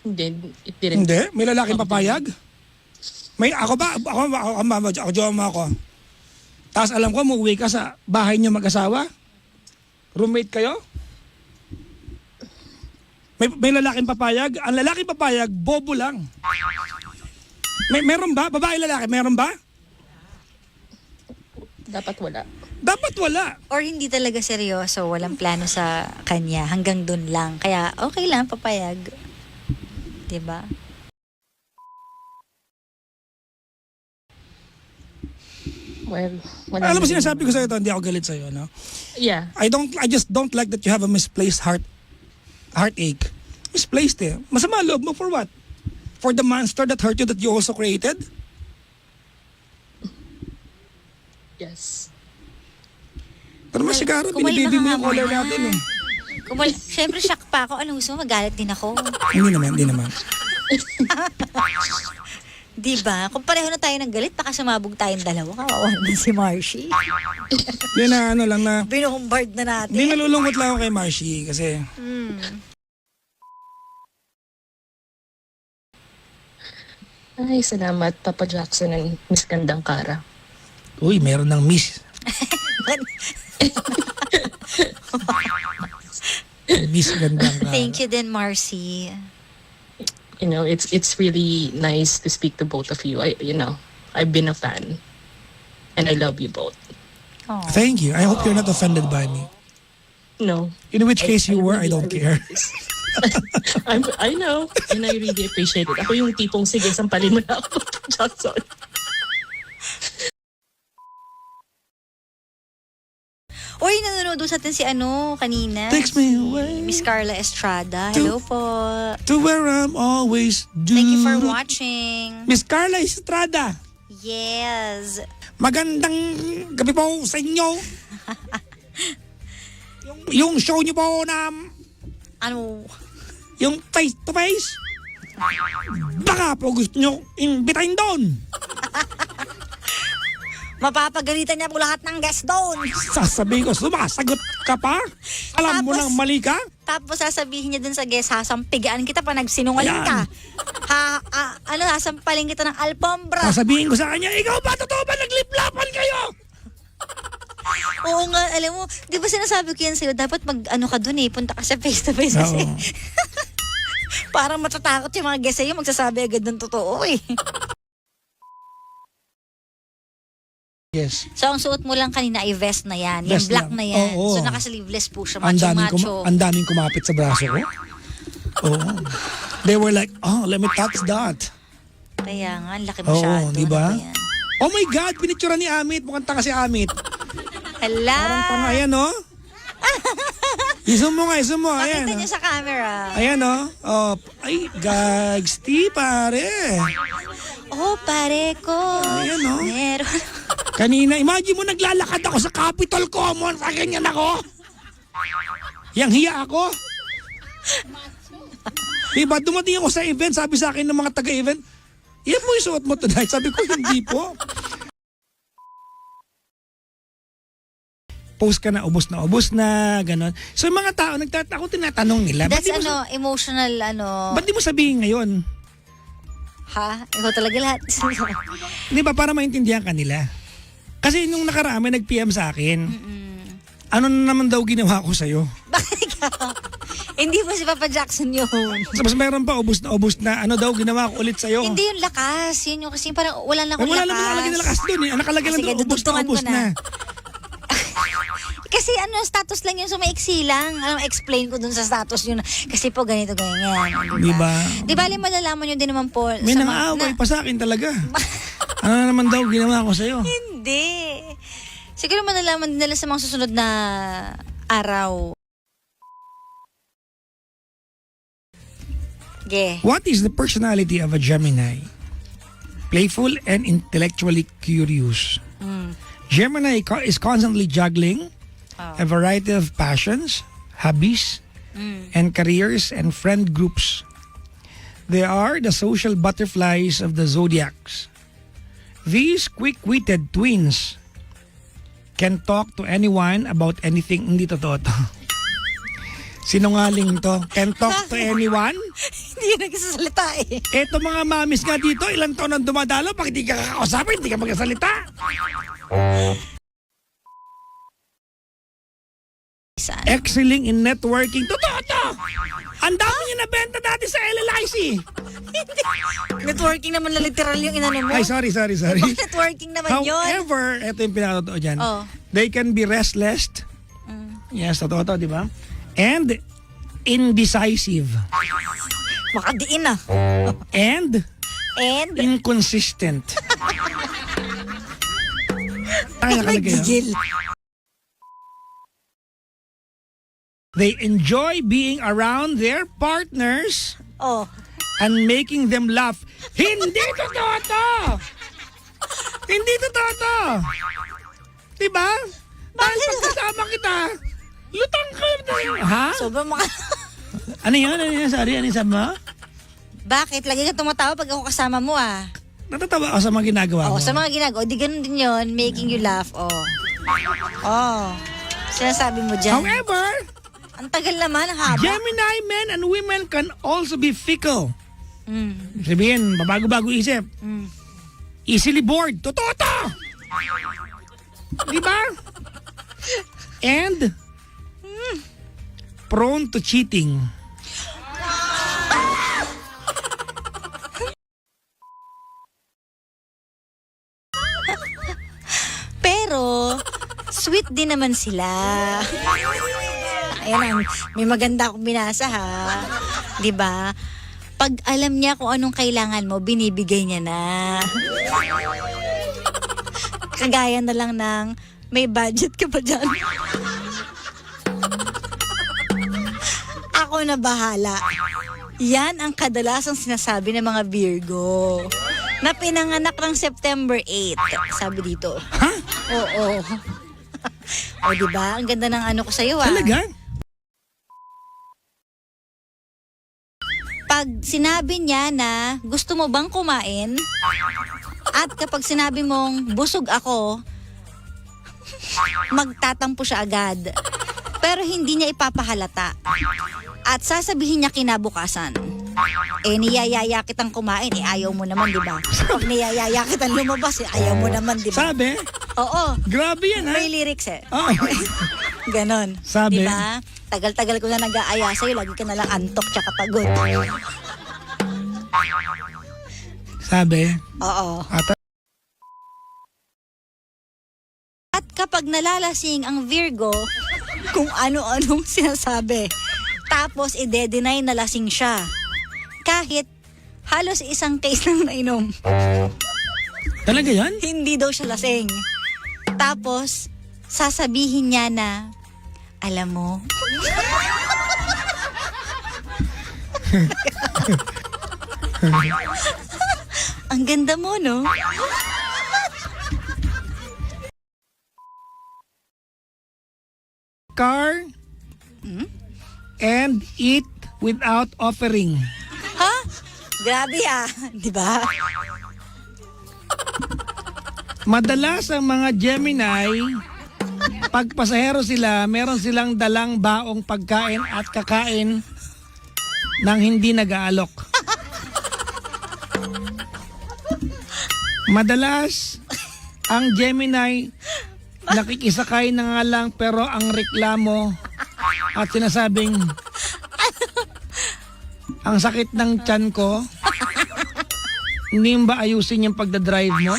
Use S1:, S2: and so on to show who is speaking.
S1: Hindi, it didn't.
S2: Hindi? May lalaking papayag? May ako ba? Ako jowa mo ako. Tapos alam ko, umuwi ka sa bahay niyo mag-asawa? Roommate kayo? May lalaking papayag? Ang lalaking papayag, bobo lang. Meron ba? Babae lalaki, meron ba?
S1: Dapat wala.
S2: Dapat wala.
S3: Or hindi talaga seryoso, walang plano sa kanya, hanggang dun lang. Kaya okay lang, papayag. Diba?
S1: Well, wala
S2: Alam mo,
S1: naman.
S2: sinasabi ko sa'yo ito, hindi ako galit sa'yo, no?
S1: Yeah.
S2: I just don't like that you have a misplaced heartache. Misplaced eh. Masama loob mo for what? For the monster that hurt you that you also created?
S1: Yes.
S2: Pero mas sigaro,
S3: Kumalma
S2: binibaby mo
S3: ka
S2: yung
S3: nga
S2: color
S3: muna.
S2: natin eh.
S3: Siyempre, shock pa ako. Anong gusto mo? Magalit din ako.
S2: Hindi naman.
S3: Diba? Kung pareho na tayo ng galit, baka sumabog tayong dalawa. Kawawa naman si Marcy.
S2: Hindi na ano lang na,
S3: Binubombard na natin.
S2: hindi nalulungkot lang ako kay Marcy kasi
S1: Ay, salamat, Papa Jackson and Miss Gandang Kara.
S2: uy, meron ng miss. Miss gandang ka.
S3: Thank you din, Marcy.
S1: You know, it's really nice to speak to both of you. I've been a fan, and I love you both.
S3: Aw.
S2: Thank you. I hope you're not offended by me.
S1: No,
S2: In which case you were, I don't care.
S1: I know, and I really appreciate it. Ako yung tipong, sige, sampalin mo na ako, Jackson.
S3: Uy, nanonood sa atin si kanina.
S2: Takes me away
S3: Miss Carla Estrada. Hello po.
S2: to where I'm always due.
S3: Thank you for watching.
S2: Miss Carla Estrada,
S3: Yes.
S2: magandang gabi po sa inyo. yung show niyo po na
S3: Ano?
S2: yung face to face, baka po gusto niyo imbitahin doon.
S3: Mapapagalitan niya po lahat ng guest doon.
S2: Sasabihin ko, sumasagot ka pa? Alam mo
S3: Tapos-
S2: nang mali ka?
S3: Tapos sasabihin niya dun sa guest, hasampigaan kita pa nagsinungaling ka. Hasampalin kita ng alpombra.
S2: Sasabihin ko sa kanya, ikaw ba? Totoo ba nagliplapan kayo?
S3: Oo nga, alam mo, di ba sinasabi ko yan sa'yo, dapat ka dun punta ka sa face to face kasi.
S2: Oo.
S3: Parang matatakot yung mga guest sa'yo, magsasabi agad ng totoo eh.
S2: Yes.
S3: So ang suot mo lang kanina ay vest na yan, yung
S2: Vest
S3: black
S2: lang.
S3: na yan.
S2: Oo.
S3: So naka-sleeveless po siya,
S2: Ang
S3: macho-macho.
S2: daming kumapit sa braso ko. Oo. They were like, oh, let me touch that.
S3: Kaya nga, ang laki masyado.
S2: Oo, di ba?
S3: Ano yan?
S2: Oh my God, pinitsura ni Amit. Mukhang tanga si Amit.
S3: Hala!
S2: Parang tanga, ayan oh. Isum mo nga, isum mo. Ayan.
S3: Pakita niyo sa camera.
S2: Ayan oh. Oh, ay, gags, pare.
S3: Oh, pare ko.
S2: Ayan, oh.
S3: Meron.
S2: Kanina, imagine mo naglalakad ako sa Capitol Common, sa ganyan ako. Yang hiya ako. Diba, dumating ako sa event, sabi sa akin ng mga taga-event, yan mo yung suot mo tonight. Sabi ko, hindi po. Post ka na, ubos na, ganon. So yung mga tao, ako tinatanong nila,
S3: That's
S2: ba't di mo,
S3: emotional
S2: ba't di mo sabihin ngayon?
S3: Ha? Ikaw talaga lahat.
S2: Di ba, para maintindihan ka nila. Kasi nung nakaraan, may nag-PM sa akin. Ano na naman daw ginawa ko sa'yo?
S3: Bakit ikaw? Hindi mo si Papa Jackson yun.
S2: Tapos meron pa, ubos na, ano daw ginawa ko ulit sa'yo?
S3: Hindi yung lakas. Yun yung kasi parang wala na akong
S2: Wala
S3: lakas.
S2: naman nakalagay na lakas doon eh. Ang nakalagay lang
S3: Sige,
S2: doon,
S3: dudugtungan
S2: ubos
S3: ko
S2: na.
S3: Kasi status lang yun, so maiksi lang. Explain ko dun sa status yun. Kasi po ganito, ganyan.
S2: Diba?
S3: Di ba, malalaman nyo din naman po.
S2: May
S3: sa
S2: nang-aaway pa sa akin talaga. Ano na naman daw ginawa ko sa'yo?
S3: Hindi. Siguro malalaman din nila sa mga susunod na araw. Yeah.
S2: What is the personality of a Gemini? Playful and intellectually curious. Gemini is constantly juggling a variety of passions, hobbies, and careers and friend groups. They are the social butterflies of the zodiacs. These quick-witted twins can talk to anyone about anything. Hindi totoo to. Sinungaling to. Can talk to anyone.
S3: Hindi yun nagsasalita eh.
S2: Eto mga mamis nga dito, ilang taon ang dumadalo, pag hindi ka kakausapin, hindi ka magsasalita.
S3: Saan?
S2: Excelling in networking. Totoo to! Ang dami niya nabenta dati sa LLIC.
S3: Networking naman na literal yung inano mo.
S2: Ay, sorry.
S3: Networking naman yun.
S2: However, ito yung pinakatotoo dyan.
S3: Oh.
S2: They can be restless. Yes, totoo to, di ba? And indecisive.
S3: Makadiin na.
S2: And
S3: And
S2: inconsistent. Ay, nakalagay.
S3: nagigil.
S2: They enjoy being around their partners
S3: Oh.
S2: and making them laugh. Hindi totoo to! Hindi totoo to! Diba? Dahil pagkasama kita, lutang ka. Ha?
S3: Sobrang maka...
S2: Ano yun? Sorry, ano yung sabi mo?
S3: Bakit? Lagi ka tumatawa pag ako kasama mo ah.
S2: Natatawa ako sa mga ginagawa mo.
S3: Oh, sa mga ginagawa. Di ganun din yun. Making you laugh. Oh. Oh. Sinasabi mo dyan.
S2: However,
S3: Ang tagal naman, ang haba.
S2: Gemini men and women can also be fickle.
S3: Mm.
S2: Sabihin, babago-bago isip.
S3: Mm.
S2: Easily bored. Totoo to! Diba? And prone to cheating.
S3: Pero, sweet din naman sila. Ayan, may maganda akong binasa ha. 'Di ba? Pag alam niya kung anong kailangan mo, binibigay niya na. Kagaya na lang ng may budget ka pa dyan. Ako na bahala. Yan ang kadalasang sinasabi ng mga Virgo na pinanganak ng September 8. Sabi dito.
S2: Ha?
S3: Oo. O diba? Ang ganda ng ano ko sa'yo ah.
S2: Talaga?
S3: Pag sinabi niya na gusto mo bang kumain, at kapag sinabi mong busog ako, magtatampo siya agad. Pero hindi niya ipapahalata. At sasabihin niya kinabukasan, niyayaya kitang kumain, ayaw mo naman, di ba? Pag niyayaya kitang lumabas, ayaw mo naman, di ba?
S2: Sabi?
S3: Oo.
S2: Grabe yan ha?
S3: May lyrics eh.
S2: Oh.
S3: Ganon.
S2: Sabi?
S3: Di ba? Tagal-tagal ko na nag-aaya sa'yo, lagi ka nalang antok tsaka pagod.
S2: Sabi?
S3: Oo. At kapag nalalasing ang Virgo, kung ano-anong sinasabi, tapos ide-deny na lasing siya. Kahit halos isang case lang nainom,
S2: Talaga yan?
S3: hindi daw siya lasing. Tapos, sasabihin niya na, alam mo, ang ganda mo, no?
S2: Car and eat without offering.
S3: Ha? Grabe ah, di ba?
S2: Madalas ang mga Gemini, pag pasahero sila, meron silang dalang baong pagkain at kakain nang hindi nag-aalok. Madalas, ang Gemini, nakikisakay na nga lang pero ang reklamo at sinasabing, ang sakit ng tiyan ko, hindi ba ayusin yung pagdadrive mo?